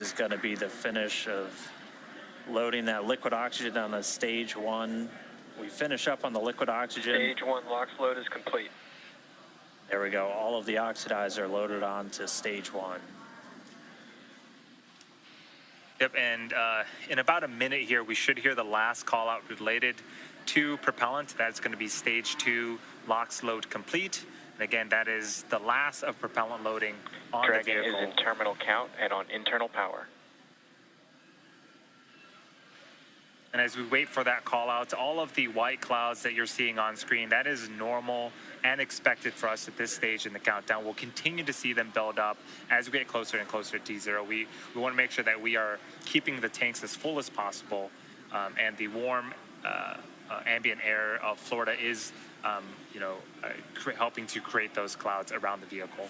is going to be the finish of loading that liquid oxygen on the stage one. We finish up on the liquid oxygen. Stage one LOX load is complete. There we go. All of the oxidizer loaded onto stage one. Yep, and in about a minute here, we should hear the last call out related to propellant. That's going to be stage two LOX load complete. And again, that is the last of propellant loading on the vehicle. Dragon is in terminal count and on internal power. And as we wait for that call out, all of the white clouds that you're seeing on screen, that is normal and expected for us at this stage in the countdown. We'll continue to see them build up as we get closer and closer to D0. We want to make sure that we are keeping the tanks as full as possible, and the warm ambient air of Florida is, helping to create those clouds around the vehicle.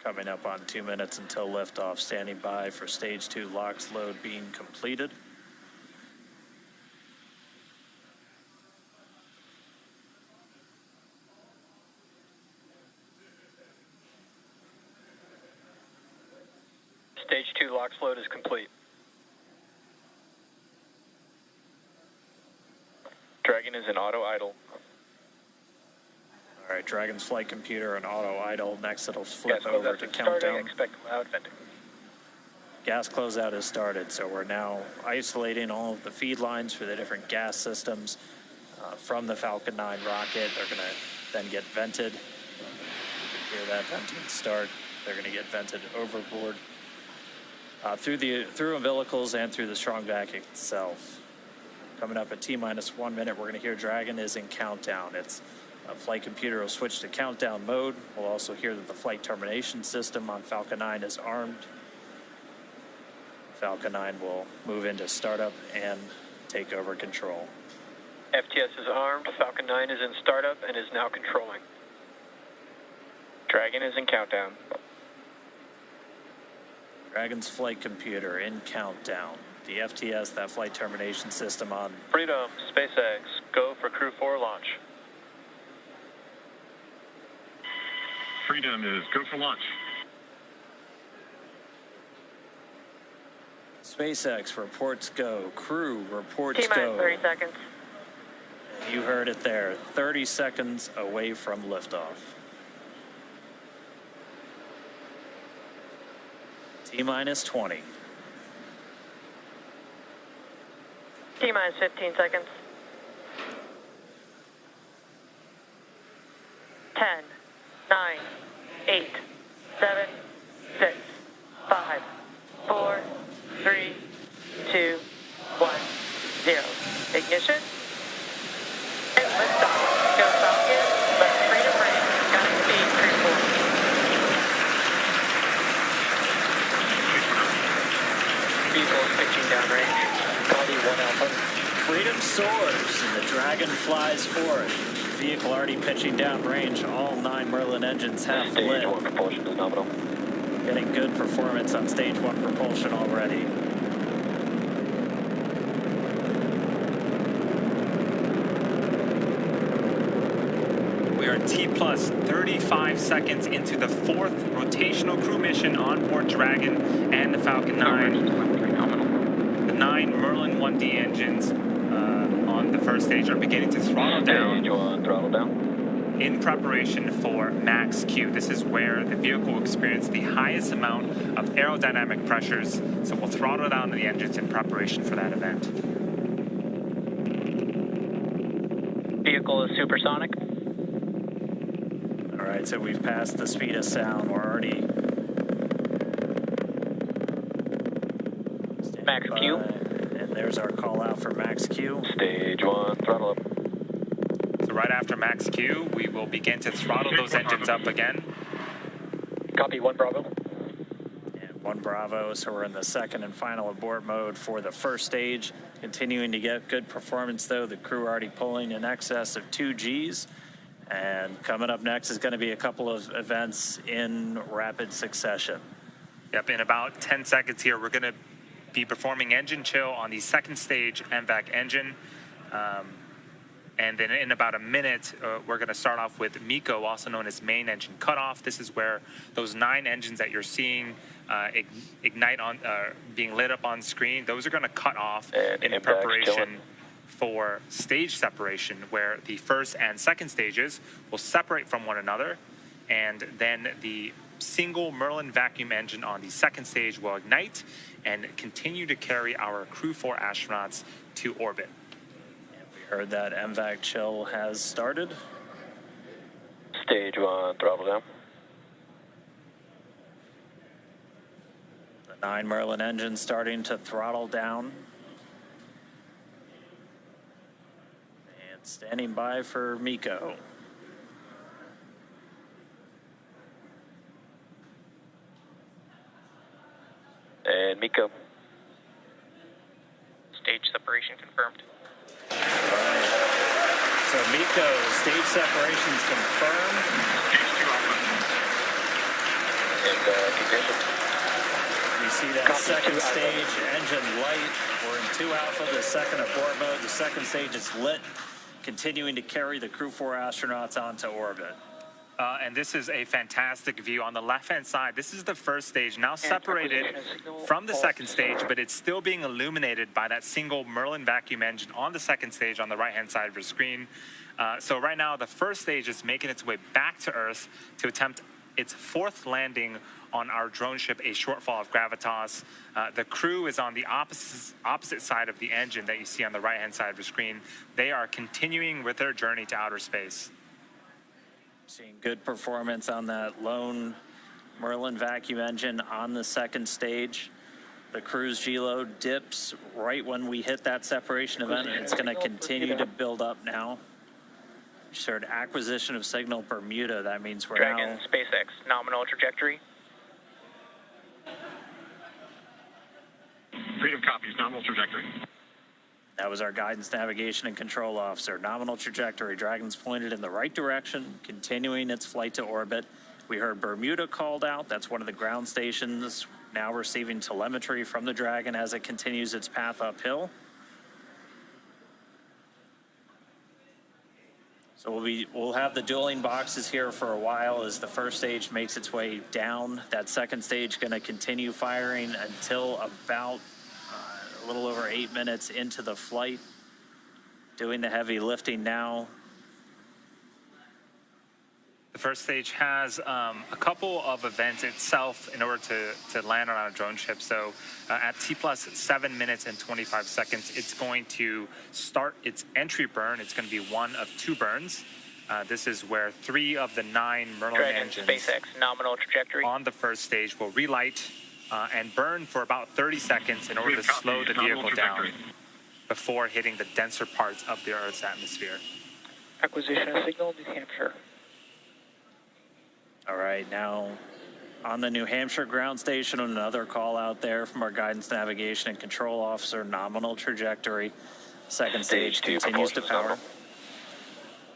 Coming up on 2 minutes until liftoff, standing by for stage two LOX load being completed. Stage two LOX load is complete. Dragon is in auto idle. All right, Dragon's flight computer and auto idle. Next, it'll flip over to countdown. Expect loud venting. Gas closeout has started, so we're now isolating all of the feed lines for the different gas systems from the Falcon 9 rocket. They're going to then get vented. You can hear that venting start. They're going to get vented overboard through umbilicals and through the strong vac itself. Coming up at T-minus 1 minute, we're going to hear Dragon is in countdown. Its flight computer will switch to countdown mode. We'll also hear that the flight termination system on Falcon 9 is armed. Falcon 9 will move into startup and take over control. FTS is armed. Falcon 9 is in startup and is now controlling. Dragon is in countdown. Dragon's flight computer in countdown. The FTS, that flight termination system on. Freedom, SpaceX, go for Crew 4 launch. Freedom is go for launch. SpaceX reports go. Crew reports go. T-minus 30 seconds. You heard it there. 30 seconds away from liftoff. T-minus 20. T-minus 15 seconds. 10, 9, 8, 7, 6, 5, 4, 3, 2, 1, 0. Ignition. And liftoff. Go Falcon. Let freedom ring. Got speed. Crew 4. Vehicle is pitching downrange. Copy 1 Alpha. Freedom soars and the Dragon flies forward. Vehicle already pitching downrange. All 9 Merlin engines have lit. Stage 1 propulsion is nominal. Getting good performance on stage 1 propulsion already. We are T plus 35 seconds into the 4th rotational crew mission on board Dragon and the Falcon 9. The 9 Merlin 1D engines on the first stage are beginning to throttle down. Stage 1 throttle down. In preparation for max Q. This is where the vehicle will experience the highest amount of aerodynamic pressures, so we'll throttle down the engines in preparation for that event. Vehicle is supersonic. All right, so we've passed the speed of sound. We're already Max Q. And there's our call out for max Q. Stage 1 throttle up. So right after max Q, we will begin to throttle those engines up again. Copy 1 Bravo. And 1 Bravo, so we're in the second and final abort mode for the first stage. Continuing to get good performance though. The crew already pulling in excess of 2 Gs. And coming up next is going to be a couple of events in rapid succession. Yep, in about 10 seconds here, we're going to be performing engine chill on the second stage MVAC engine. And then in about a minute, we're going to start off with MECO, also known as main engine cutoff. This is where those 9 engines that you're seeing ignite on, being lit up on screen, those are going to cut off in preparation for stage separation, where the first and second stages will separate from one another, and then the single Merlin vacuum engine on the second stage will ignite and continue to carry our Crew 4 astronauts to orbit. Heard that MVAC chill has started. Stage 1, throttle down. The 9 Merlin engines starting to throttle down. And standing by for MECO. And MECO. Stage separation confirmed. So MECO, stage separations confirmed. Stage 2 alpha. And ignition. You see that second stage engine light. We're in 2 alpha, the second abort mode. The second stage is lit, continuing to carry the Crew 4 astronauts onto orbit. And this is a fantastic view. On the left-hand side, this is the first stage, now separated from the second stage, but it's still being illuminated by that single Merlin vacuum engine on the second stage on the right-hand side of your screen. So right now, the first stage is making its way back to Earth to attempt its 4th landing on our drone ship, a shortfall of Gravitas. The crew is on the opposite side of the engine that you see on the right-hand side of your screen. They are continuing with their journey to outer space. Seeing good performance on that lone Merlin vacuum engine on the second stage. The cruise G-load dips right when we hit that separation event, and it's going to continue to build up now. Just heard acquisition of signal Bermuda. That means we're Dragon, now... SpaceX, nominal trajectory. Freedom copies, nominal trajectory. That was our guidance, navigation, and control officer. Nominal trajectory. Dragon's pointed in the right direction, continuing its flight to orbit. We heard Bermuda called out. That's one of the ground stations now receiving telemetry from the Dragon as it continues its path uphill. So we'll have the dueling boxes here for a while as the first stage makes its way down. That second stage going to continue firing until about a little over 8 minutes into the flight. Doing the heavy lifting now. The first stage has a couple of events itself in order to land on a drone ship. So at T plus 7 minutes and 25 seconds, it's going to start its entry burn. It's going to be one of 2 burns. This is where 3 of the 9 Merlin Dragon, engines SpaceX, nominal trajectory. on the first stage will relight and burn for about 30 seconds in order to slow the vehicle down before hitting the denser parts of the Earth's atmosphere. Acquisition of signal, New Hampshire. All right, now on the New Hampshire ground station, another call out there from our guidance, navigation, and control officer, nominal trajectory. Second stage continues to power.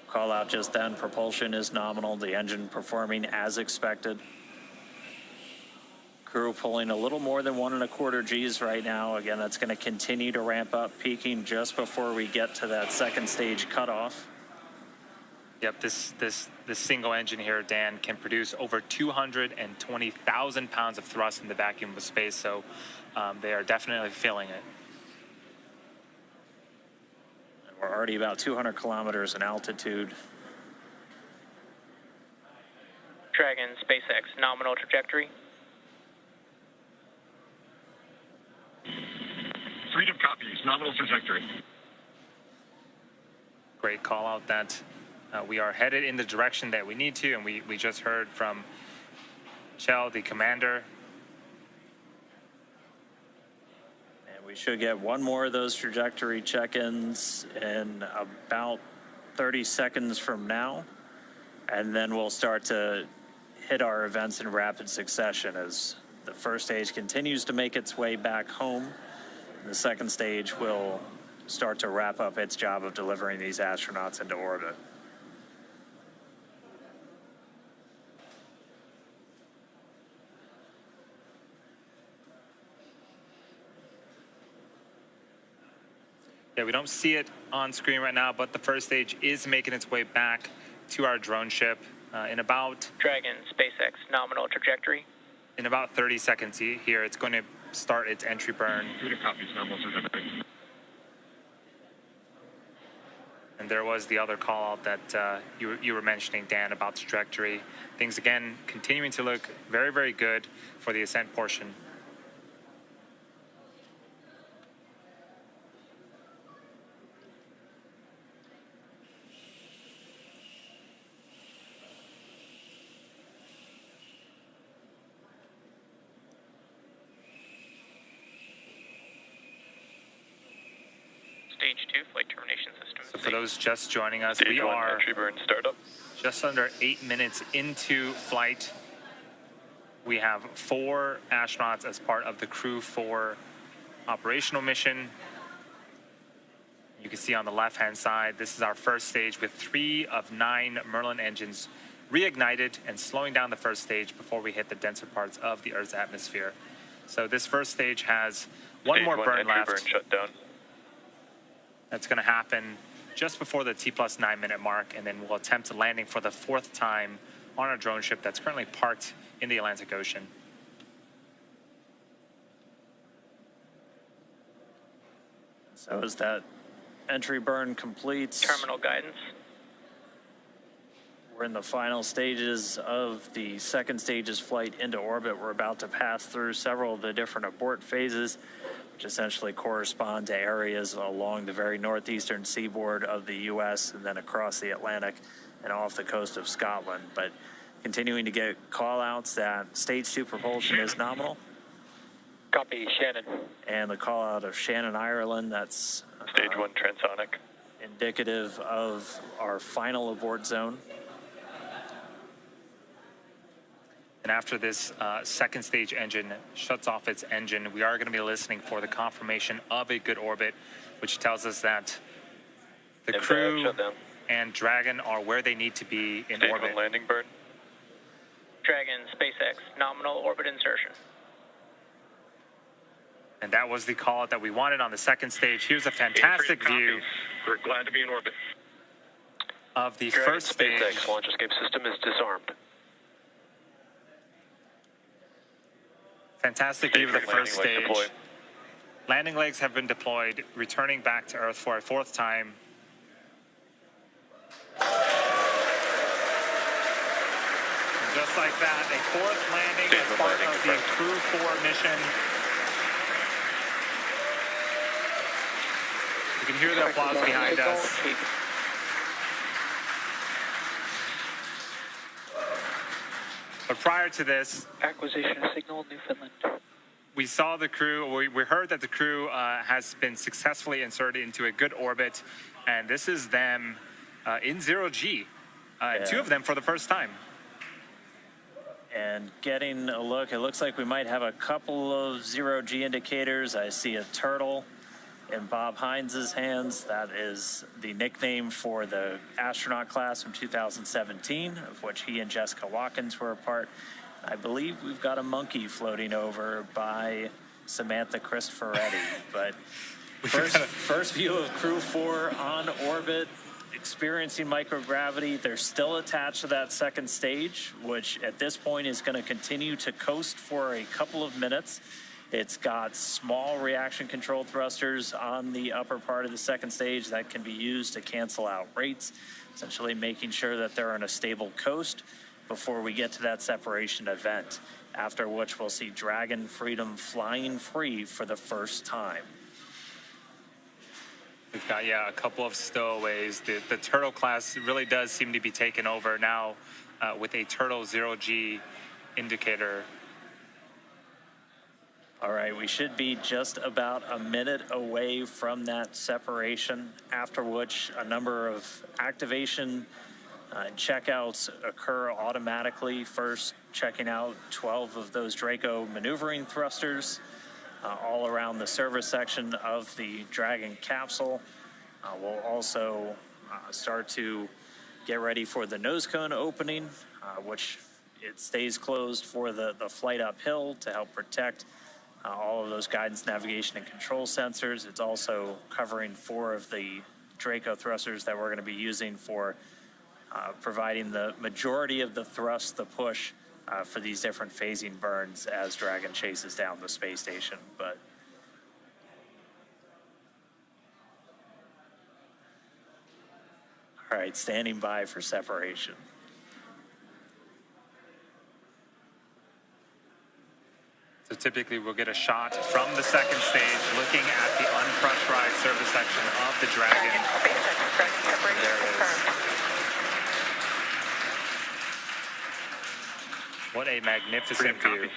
Call out just then, propulsion is nominal, the engine performing as expected. Crew pulling a little more than 1.25 Gs right now. Again, that's going to continue to ramp up, peaking just before we get to that second stage cutoff. Yep, this single engine here, Dan, can produce over 220,000 pounds of thrust in the vacuum of space, so they are definitely feeling it. And we're already about 200 kilometers in altitude. Dragon, SpaceX, nominal trajectory. Freedom copies, nominal trajectory. Great call out that we are headed in the direction that we need to, and we just heard from Chell, the commander. And we should get one more of those trajectory check-ins in about 30 seconds from now. And then we'll start to hit our events in rapid succession as the first stage continues to make its way back home. The second stage will start to wrap up its job of delivering these astronauts into orbit. Yeah, we don't see it on screen right now, but the first stage is making its way back to our drone ship in about Dragon, SpaceX, nominal trajectory. 30 seconds here. It's going to start its entry burn. Freedom copies, nominal trajectory. And there was the other call out that you were mentioning, Dan, about the trajectory. Things, again, continuing to look very, very good for the ascent portion. Stage 2, flight termination system. So for those just joining us, Stage we 1, are entry burn startup. just under 8 minutes into flight. We have 4 astronauts as part of the Crew 4 operational mission. You can see on the left-hand side, this is our first stage with 3 of 9 Merlin engines reignited and slowing down the first stage before we hit the denser parts of the Earth's atmosphere. So this first stage has one Stage more 1, burn entry left. burn shut down. That's going to happen just before the T+9 minute mark, and then we'll attempt landing for the 4th time on our drone ship that's currently parked in the Atlantic Ocean. So as that entry burn completes, Terminal guidance. we're in the final stages of the second stage's flight into orbit. We're about to pass through several of the different abort phases, which essentially correspond to areas along the very northeastern seaboard of the U.S. and then across the Atlantic and off the coast of Scotland. But continuing to get call-outs that Stage 2 propulsion is nominal. Copy, Shannon. And the call-out of Shannon, Ireland, that's Stage 1, transonic. indicative of our final abort zone. And after this second stage engine shuts off its engine, we are going to be listening for the confirmation of a good orbit, which tells us that the crew shutdown. and Dragon are where they need to be in Stage orbit. 1, landing burn. Dragon, SpaceX, nominal orbit insertion. And that was the call out that we wanted on the second stage. Here's a fantastic view We're glad to be in orbit. of the Dragon, first stage. SpaceX launch escape system is disarmed. Fantastic view of the Stage first landing legs stage. deployed. Landing legs have been deployed, returning back to Earth for a 4th time. And just like that, a 4th landing Stage as one part landing of the confirmed. Crew 4 mission. You can hear the applause behind us. But prior to this, Acquisition of signal, Newfoundland. we saw the crew, we heard that the crew has been successfully inserted into a good orbit, and this is them in 0G, Yeah. 2 of them for the first time. And getting a look, it looks like we might have a couple of 0G indicators. I see a turtle in Bob Hines' hands. That is the nickname for the astronaut class from 2017, of which he and Jessica Watkins were a part. I believe we've got a monkey floating over by Samantha Cristoforetti. But first view of Crew 4 on orbit, experiencing microgravity. They're still attached to that second stage, which at this point is going to continue to coast for a couple of minutes. It's got small reaction control thrusters on the upper part of the second stage that can be used to cancel out rates, essentially making sure that they're on a stable coast before we get to that separation event, after which we'll see Dragon Freedom flying free for the first time. We've got, a couple of stowaways. The Turtle class really does seem to be taken over now with a Turtle 0G indicator. All right, we should be just about a minute away from that separation, after which a number of activation checkouts occur automatically. First, checking out 12 of those Draco maneuvering thrusters all around the service section of the Dragon capsule. We'll also start to get ready for the nose cone opening, which it stays closed for the flight uphill to help protect all of those guidance, navigation, and control sensors. It's also covering 4 of the Draco thrusters that we're going to be using for providing the majority of the thrust, the push for these different phasing burns as Dragon chases down the space station. But all right, standing by for separation. So typically we'll get a shot from the second stage looking at the unpressurized service section of the Dragon. SpaceX, Dragon separation There it is. confirmed. What a magnificent view.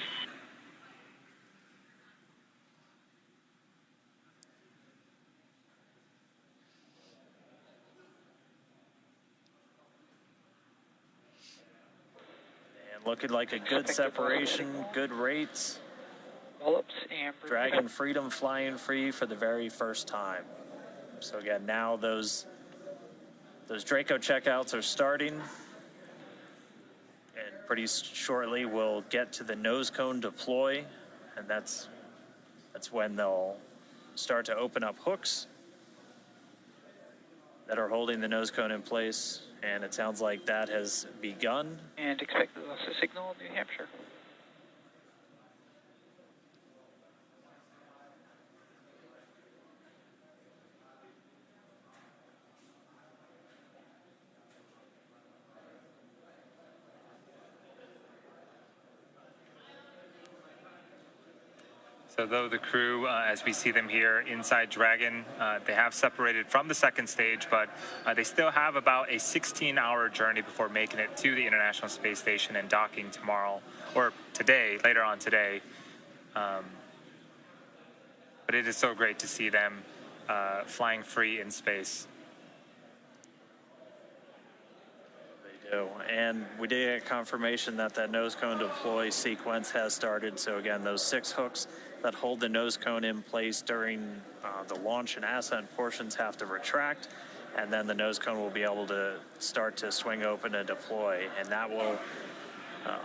And looking like a good separation, good rates. Wallops, Amber. Dragon Freedom flying free for the very first time. So again, now those Draco checkouts are starting. And pretty shortly we'll get to the nose cone deploy. And that's when they'll start to open up hooks that are holding the nose cone in place. And it sounds like that has begun. And expected loss of signal, New Hampshire. So though the crew, as we see them here inside Dragon, they have separated from the second stage, but they still have about a 16-hour journey before making it to the International Space Station and docking tomorrow, or today, later on today. But it is so great to see them flying free in space. They do. And we did get confirmation that that nose cone deploy sequence has started. So again, those 6 hooks that hold the nose cone in place during the launch and ascent portions have to retract, and then the nose cone will be able to start to swing open and deploy, and that will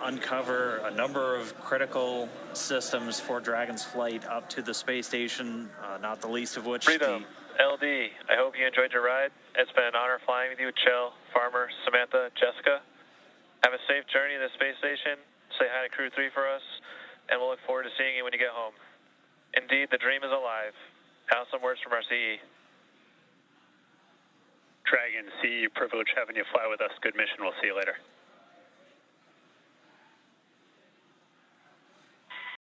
uncover a number of critical systems for Dragon's flight up to the space station, not the least of which Freedom, LD, I hope you enjoyed your ride. It's been an honor flying with you, Chell, Farmer, Samantha, Jessica. Have a safe journey to the space station. Say hi to Crew 3 for us, and we'll look forward to seeing you when you get home. Indeed, the dream is alive. Now some words from our CE. Dragon, CE, privilege having you fly with us. Good mission. We'll see you later.